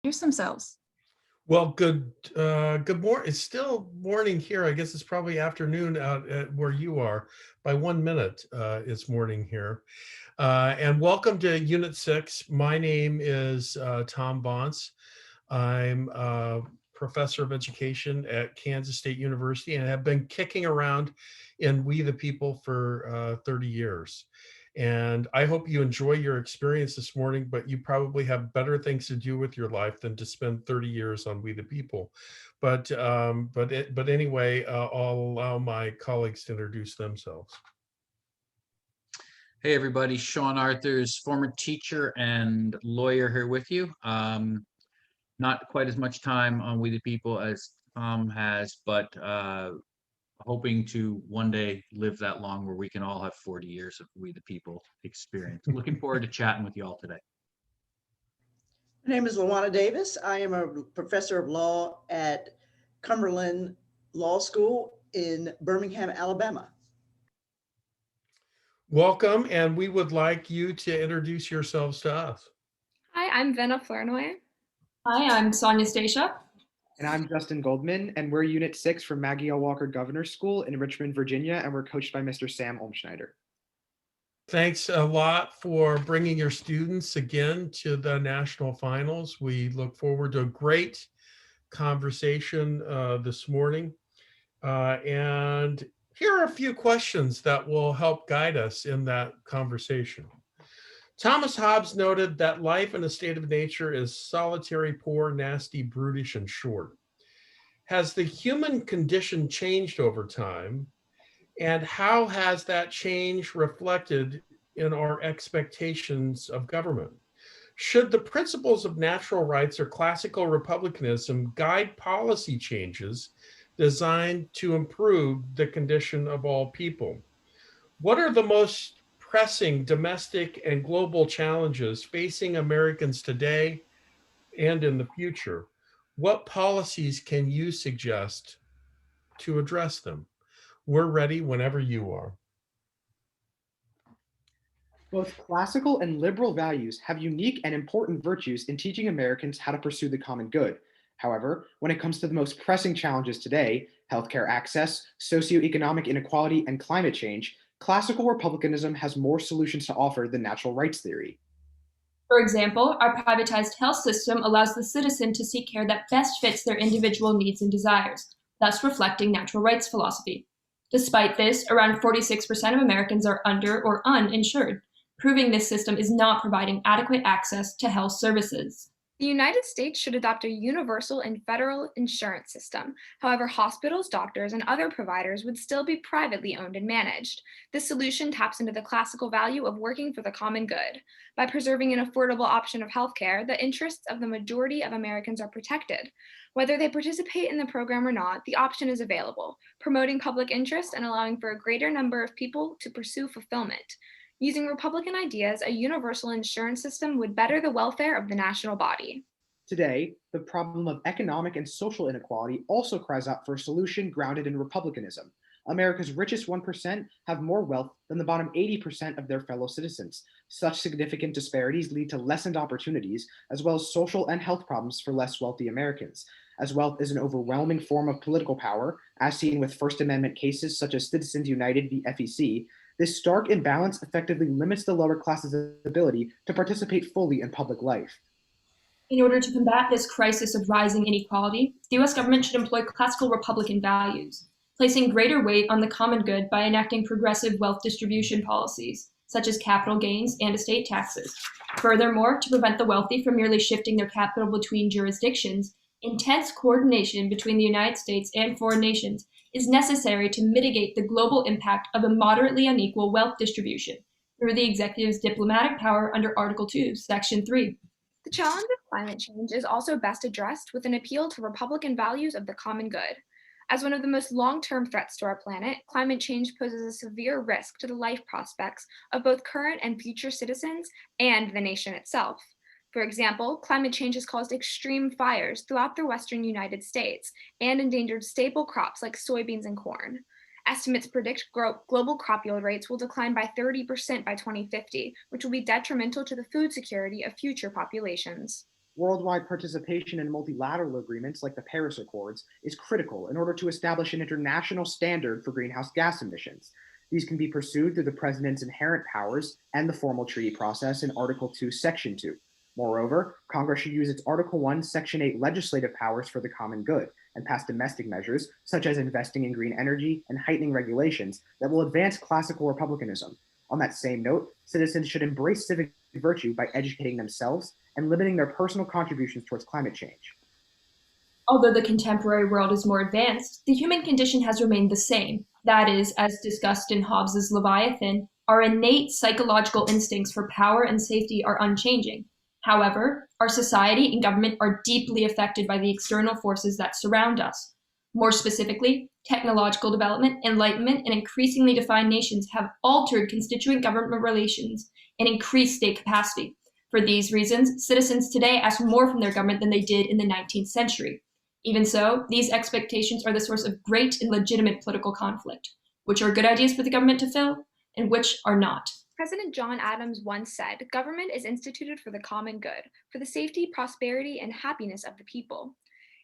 Introduce themselves. Well, good morning. It's still morning here. I guess it's probably afternoon out at where you are. By 1 minute, it's morning here. And welcome to Unit 6. My name is Tom Bonce. I'm a professor of education at Kansas State University and have been kicking around in We the People for 30 years. And I hope you enjoy your experience this morning, but you probably have better things to do with your life than to spend 30 years on We the People. But anyway, I'll allow my colleagues to introduce themselves. Hey everybody, Sean Arthurs, former teacher and lawyer here with you. Not quite as much time on We the People as Tom has, but hoping to one day live that long where we can all have 40 years of We the People experience. Looking forward to chatting with you all today. My name is Lawana Davis. I am a professor of law at Cumberland Law School in Birmingham, Alabama. Welcome, and we would like you to introduce yourselves to us. Hi, I'm Venna Flournoy. Hi, I'm Sonia Stacia. And I'm Justin Goldman, and we're Unit 6 from Maggie L. Governor's School in Richmond, Virginia, and we're coached by Mr. Sam Olmschneider. Thanks a lot for bringing your students again to the national finals. We look forward to a great conversation this morning. And here are a few questions that will help guide us in that conversation. Thomas Hobbes noted that life in a state of nature is solitary, poor, nasty, brutish, and short. Has the human condition changed over time? And how has that change reflected in our expectations of government? Should the principles of natural rights or classical republicanism guide policy changes designed to improve the condition of all people? What are the most pressing domestic and global challenges facing Americans today and in the future? What policies can you suggest to address them? We're ready whenever you are. Both classical and liberal values have unique and important virtues in teaching Americans how to pursue the common good. However, when it comes to the most pressing challenges today, healthcare access, socioeconomic inequality, and climate change, classical republicanism has more solutions to offer than natural rights theory. For example, our privatized health system allows the citizen to seek care that best fits their individual needs and desires, thus reflecting natural rights philosophy. Despite this, around 46% of Americans are under or uninsured, proving this system is not providing adequate access to health services. The United States should adopt a universal and federal insurance system. However, hospitals, doctors, and other providers would still be privately owned and managed. This solution taps into the classical value of working for the common good. By preserving an affordable option of healthcare, the interests of the majority of Americans are protected. Whether they participate in the program or not, the option is available, promoting public interest and allowing for a greater number of people to pursue fulfillment. Using Republican ideas, a universal insurance system would better the welfare of the national body. Today, the problem of economic and social inequality also cries out for a solution grounded in republicanism. America's richest 1% have more wealth than the bottom 80% of their fellow citizens. Such significant disparities lead to lessened opportunities, as well as social and health problems for less wealthy Americans. As wealth is an overwhelming form of political power, as seen with First Amendment cases such as Citizens United v. FEC, this stark imbalance effectively limits the lower class's ability to participate fully in public life. In order to combat this crisis of rising inequality, the US government should employ classical Republican values, placing greater weight on the common good by enacting progressive wealth distribution policies, such as capital gains and estate taxes. Furthermore, to prevent the wealthy from merely shifting their capital between jurisdictions, intense coordination between the United States and foreign nations is necessary to mitigate the global impact of a moderately unequal wealth distribution through the executive's diplomatic power under Article 2, Section 3. The challenge of climate change is also best addressed with an appeal to Republican values of the common good. As one of the most long-term threats to our planet, climate change poses a severe risk to the life prospects of both current and future citizens and the nation itself. For example, climate change has caused extreme fires throughout the western United States and endangered staple crops like soybeans and corn. Estimates predict global crop yield rates will decline by 30% by 2050, which will be detrimental to the food security of future populations. Worldwide participation in multilateral agreements like the Paris Accords is critical in order to establish an international standard for greenhouse gas emissions. These can be pursued through the President's inherent powers and the formal treaty process in Article 2, Section 2. Moreover, Congress should use its Article 1, Section 8 legislative powers for the common good and pass domestic measures, such as investing in green energy and heightening regulations that will advance classical republicanism. On that same note, citizens should embrace civic virtue by educating themselves and limiting their personal contributions towards climate change. Although the contemporary world is more advanced, the human condition has remained the same. That is, as discussed in Hobbes's Leviathan, our innate psychological instincts for power and safety are unchanging. However, our society and government are deeply affected by the external forces that surround us. More specifically, technological development, enlightenment, and increasingly defined nations have altered constituent government relations and increased state capacity. For these reasons, citizens today ask more from their government than they did in the 19th century. Even so, these expectations are the source of great and legitimate political conflict, which are good ideas for the government to fill and which are not. President John Adams once said, "Government is instituted for the common good, for the safety, prosperity, and happiness of the people."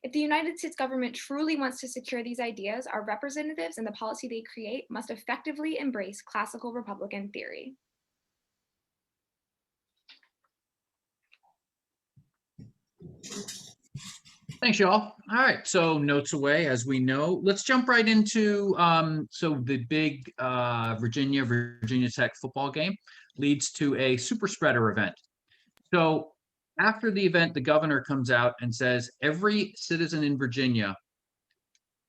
If the United States government truly wants to secure these ideas, our representatives and the policy they create must effectively embrace classical Republican theory. Thanks, y'all. All right, so notes away, as we know. Let's jump right into so the big Virginia Tech football game leads to a super spreader event. So after the event, the governor comes out and says every citizen in Virginia,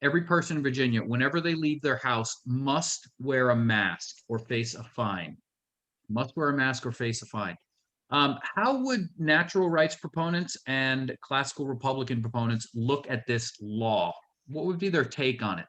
every person in Virginia, whenever they leave their house, must wear a mask or face a fine. Must wear a mask or face a fine. How would natural rights proponents and classical Republican proponents look at this law? What would be their take on it?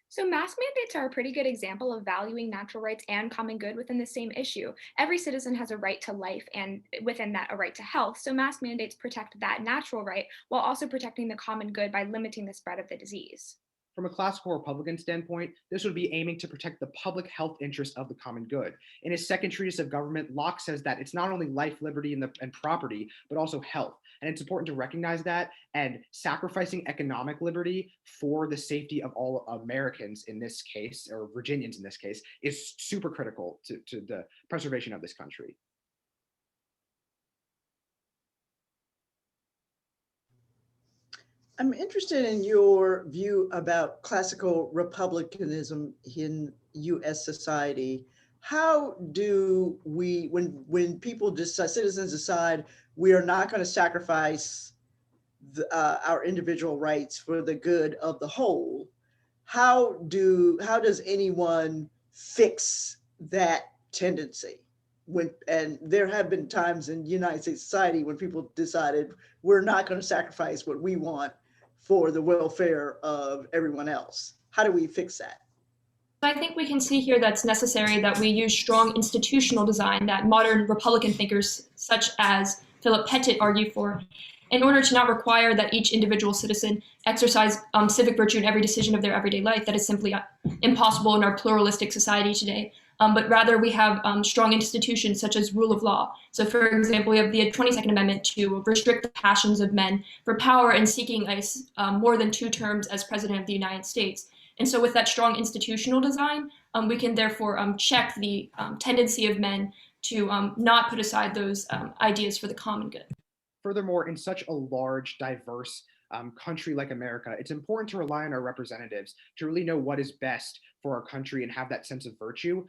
So mask mandates are a pretty good example of valuing natural rights and common good within the same issue. Every citizen has a right to life and within that a right to health. So mask mandates protect that natural right while also protecting the common good by limiting the spread of the disease. From a classical Republican standpoint, this would be aiming to protect the public health interest of the common good. In his second treatise of government, Locke says that it's not only life, liberty, and property, but also health. And it's important to recognize that, and sacrificing economic liberty for the safety of all Americans in this case, or Virginians in this case, is super critical to the preservation of this country. I'm interested in your view about classical republicanism in U.S. society. How do we, when people decide, citizens decide we are not going to sacrifice our individual rights for the good of the whole, how does anyone fix that tendency? And there have been times in United States society when people decided we're not going to sacrifice what we want for the welfare of everyone else. How do we fix that? I think we can see here that's necessary that we use strong institutional design that modern Republican thinkers such as Philip Pettit argue for in order to not require that each individual citizen exercise civic virtue in every decision of their everyday life. That is simply impossible in our pluralistic society today. But rather we have strong institutions such as rule of law. So for example, we have the 22nd Amendment to restrict the passions of men for power and seeking more than 2 terms as president of the United States. And so with that strong institutional design, we can therefore check the tendency of men to not put aside those ideas for the common good. Furthermore, in such a large, diverse country like America, it's important to rely on our representatives to really know what is best for our country and have that sense of virtue,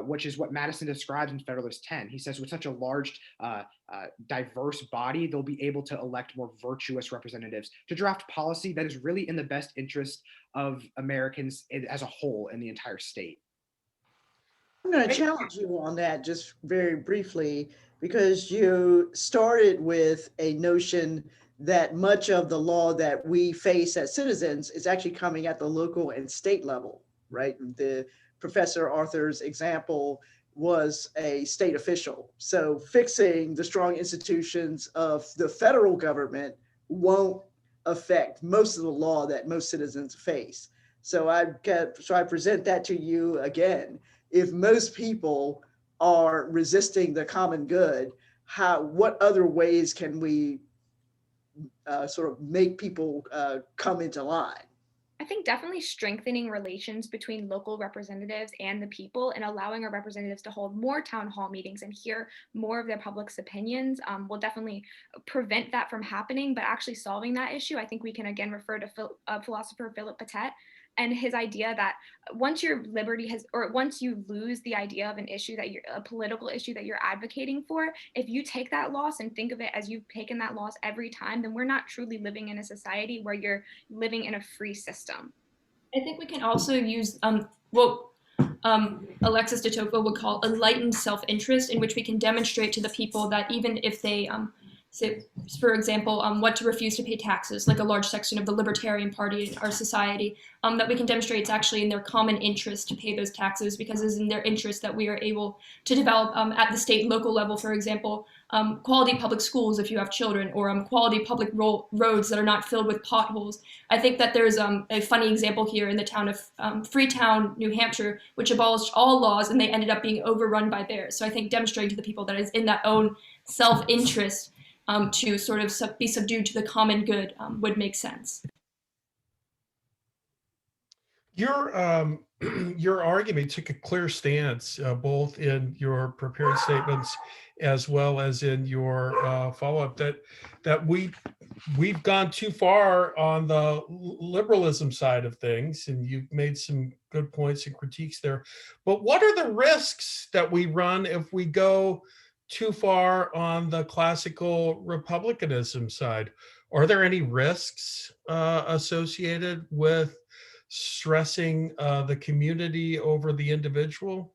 which is what Madison describes in Federalist 10. He says with such a large, diverse body, they'll be able to elect more virtuous representatives to draft policy that is really in the best interest of Americans as a whole in the entire state. I'm going to challenge you on that just very briefly, because you started with a notion that much of the law that we face as citizens is actually coming at the local and state level, right? The Professor Arthur's example was a state official. So fixing the strong institutions of the federal government won't affect most of the law that most citizens face. So I present that to you again. If most people are resisting the common good, what other ways can we sort of make people come into line? I think definitely strengthening relations between local representatives and the people and allowing our representatives to hold more town hall meetings and hear more of their public's opinions will definitely prevent that from happening. But actually solving that issue, I think we can again refer to philosopher Philip Patet and his idea that once your liberty has, or once you lose the idea of an issue that you're, a political issue that you're advocating for, if you take that loss and think of it as you've taken that loss every time, then we're not truly living in a society where you're living in a free system. I think we can also use what Alexis de Tocqueville would call enlightened self-interest, in which we can demonstrate to the people that even if they say, for example, what to refuse to pay taxes, like a large section of the Libertarian Party in our society, that we can demonstrate it's actually in their common interest to pay those taxes, because it's in their interest that we are able to develop at the state and local level, for example, quality public schools if you have children, or quality public roads that are not filled with potholes. I think that there's a funny example here in the town of Freetown, New Hampshire, which abolished all laws and they ended up being overrun by bears. So I think demonstrating to the people that it's in that own self-interest to sort of be subdued to the common good would make sense. Your argument took a clear stance, both in your prepared statements as well as in your follow-up, that we've gone too far on the liberalism side of things, and you've made some good points and critiques there. But what are the risks that we run if we go too far on the classical republicanism side? Are there any risks associated with stressing the community over the individual?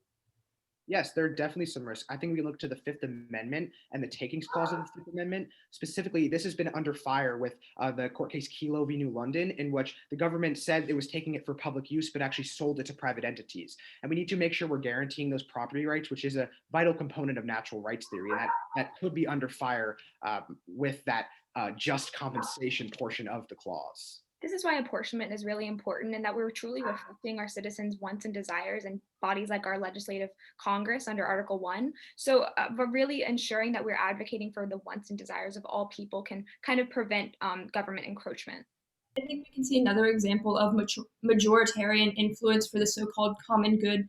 Yes, there are definitely some risks. I think we look to the Fifth Amendment and the takings clause of the Fifth Amendment. Specifically, this has been under fire with the court case Kelo v. New London, in which the government said it was taking it for public use, but actually sold it to private entities. And we need to make sure we're guaranteeing those property rights, which is a vital component of natural rights theory. And that could be under fire with that just compensation portion of the clause. This is why apportionment is really important, and that we're truly reflecting our citizens' wants and desires in bodies like our legislative Congress under Article 1. So but really ensuring that we're advocating for the wants and desires of all people can kind of prevent government encroachment. I think we can see another example of majoritarian influence for the so-called common good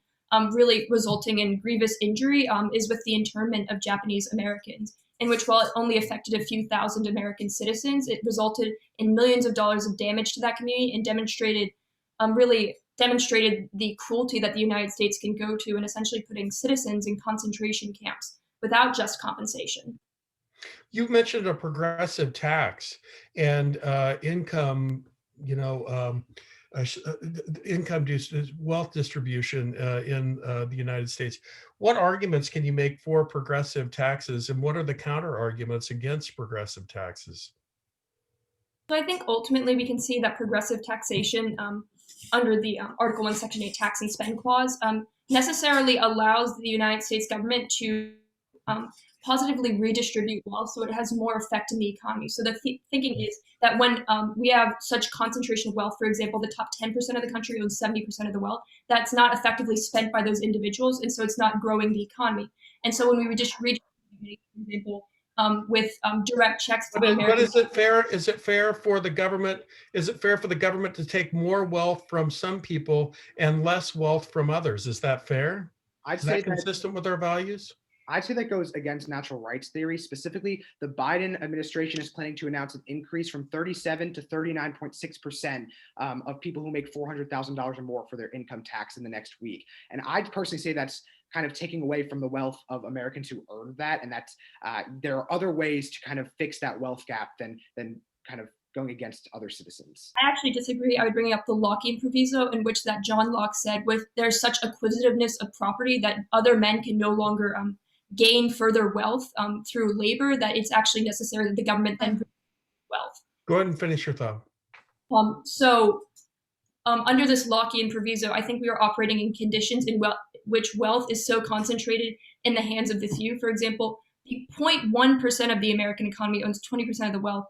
really resulting in grievous injury is with the internment of Japanese Americans, in which, while it only affected a few thousand American citizens, it resulted in millions of dollars of damage to that community and really demonstrated the cruelty that the United States can go to in essentially putting citizens in concentration camps without just compensation. You mentioned a progressive tax and income, wealth distribution in the United States. What arguments can you make for progressive taxes, and what are the counter arguments against progressive taxes? So I think ultimately we can see that progressive taxation under the Article 1, Section 8 tax and spend clause necessarily allows the United States government to positively redistribute wealth, so it has more effect in the economy. So the thinking is that when we have such concentration of wealth, for example, the top 10% of the country owns 70% of the wealth, that's not effectively spent by those individuals, and so it's not growing the economy. And so when we just redistribute, for example, with direct checks to But is it fair? Is it fair for the government? Is it fair for the government to take more wealth from some people and less wealth from others? Is that fair? I'd Is say that consistent with our values? I'd say that goes against natural rights theory. Specifically, the Biden administration is planning to announce an increase from 37 to 39.6% of people who make $400,000 or more for their income tax in the next week. And I'd personally say that's kind of taking away from the wealth of Americans who earn that. And that's there are other ways to kind of fix that wealth gap than kind of going against other citizens. I actually disagree. I would bring up the Lockean proviso, in which that John Locke said, with there's such acquisitiveness of property that other men can no longer gain further wealth through labor, that it's actually necessary that the government then wealth. Go ahead and finish your thought. Under this Lockean proviso, I think we are operating in conditions in which wealth is so concentrated in the hands of the few. For example, the 0.1% of the American economy owns 20% of the wealth.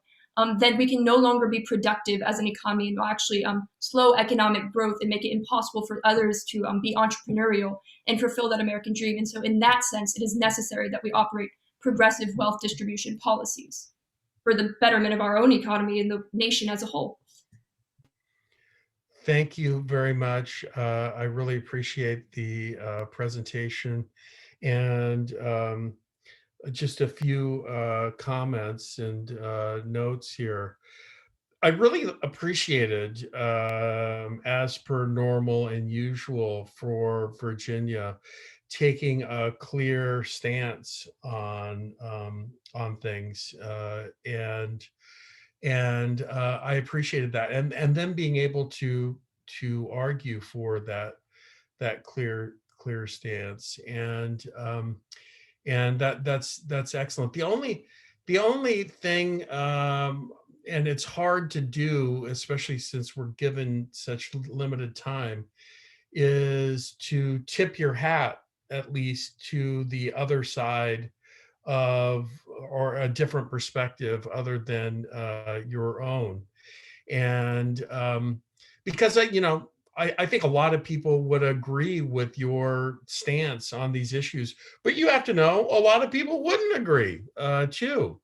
Then we can no longer be productive as an economy, and will actually slow economic growth and make it impossible for others to be entrepreneurial and fulfill that American dream. And so in that sense, it is necessary that we operate progressive wealth distribution policies. for the betterment of our own economy and the nation as a whole. Thank you very much. I really appreciate the presentation, and just a few comments and notes here. I really appreciated, as per normal and usual for Virginia, taking a clear stance on things, and I appreciated that, and then being able to argue for that clear stance, and that's excellent. The only thing, and it's hard to do, especially since we're given such limited time, is to tip your hat at least to the other side of, or a different perspective other than your own. And because I think a lot of people would agree with your stance on these issues, but you have to know a lot of people wouldn't agree too.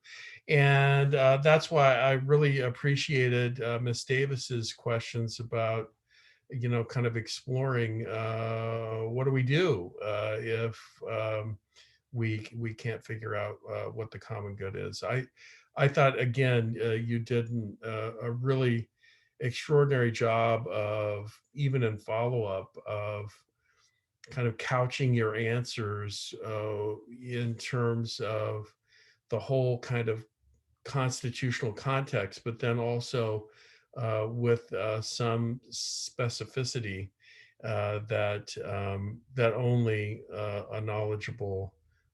And that's why I really appreciated Ms. Davis's questions about, kind of exploring what do we do if we can't figure out what the common good is. I thought, again, you did a really extraordinary job of, even in follow-up, of kind of couching your answers in terms of the whole kind of constitutional context, but then also with some specificity that only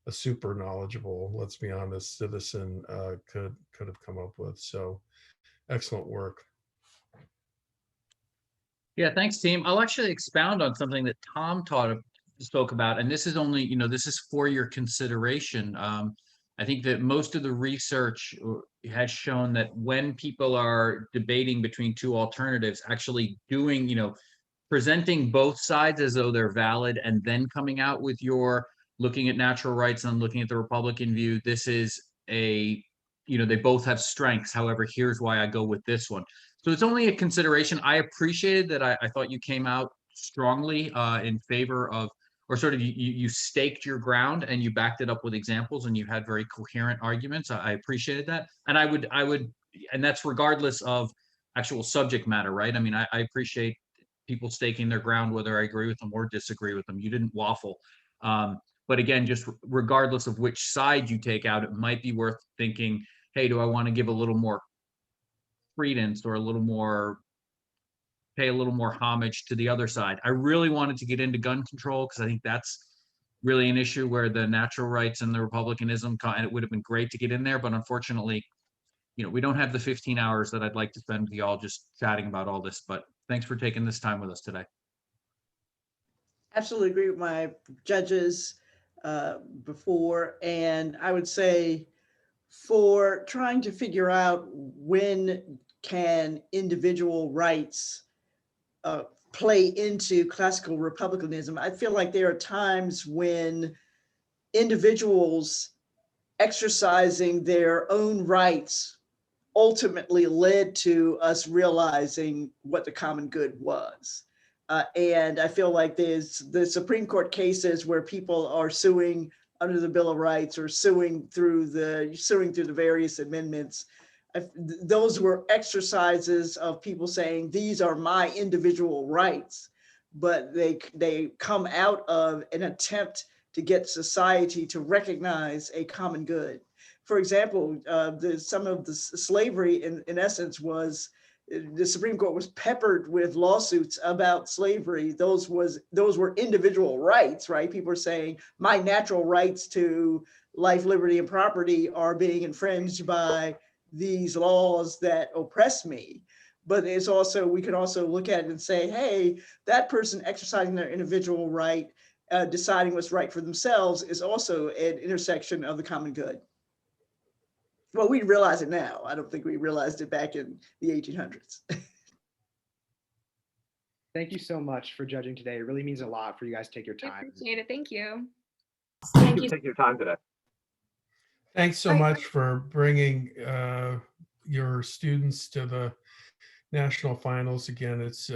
a super knowledgeable, let's be honest, citizen could have come up with. So excellent work. Yeah, thanks, team. I'll actually expound on something that Tom spoke about, and this is only, this is for your consideration. I think that most of the research has shown that when people are debating between two alternatives, actually doing, presenting both sides as though they're valid, and then coming out with your looking at natural rights and looking at the Republican view, this is they both have strengths. However, here's why I go with this one. So it's only a consideration. I appreciated that. I thought you came out strongly in favor of, or sort of you staked your ground and you backed it up with examples, and you had very coherent arguments. I appreciated that. And I would, and that's regardless of actual subject matter, right? I mean, I appreciate people staking their ground, whether I agree with them or disagree with them. You didn't waffle. But again, just regardless of which side you take out, it might be worth thinking, hey, do I want to give a little more credence or pay a little more homage to the other side? I really wanted to get into gun control because I think that's really an issue where the natural rights and the Republicanism, and it would have been great to get in there, but unfortunately, we don't have the 15 hours that I'd like to spend with y'all just chatting about all this. But thanks for taking this time with us today. Absolutely agree with my judges before, and I would say for trying to figure out when can individual rights play into classical republicanism, I feel like there are times when individuals exercising their own rights ultimately led to us realizing what the common good was. And I feel like there's the Supreme Court cases where people are suing under the Bill of Rights or suing through the various amendments. Those were exercises of people saying, these are my individual rights, but they come out of an attempt to get society to recognize a common good. For example, some of the slavery in essence was, the Supreme Court was peppered with lawsuits about slavery. Those were individual rights, right? People are saying my natural rights to life, liberty, and property are being infringed by these laws that oppress me. But it's also, we can also look at it and say, hey, that person exercising their individual right, deciding what's right for themselves, is also an intersection of the common good. Well, we realize it now. I don't think we realized it back in the 1800s. Thank you so much for judging today. It really means a lot for you guys to take your I time. appreciate it. Thank you. Thank you. Take your time today. Thanks so much for bringing your students to the national finals again. It's,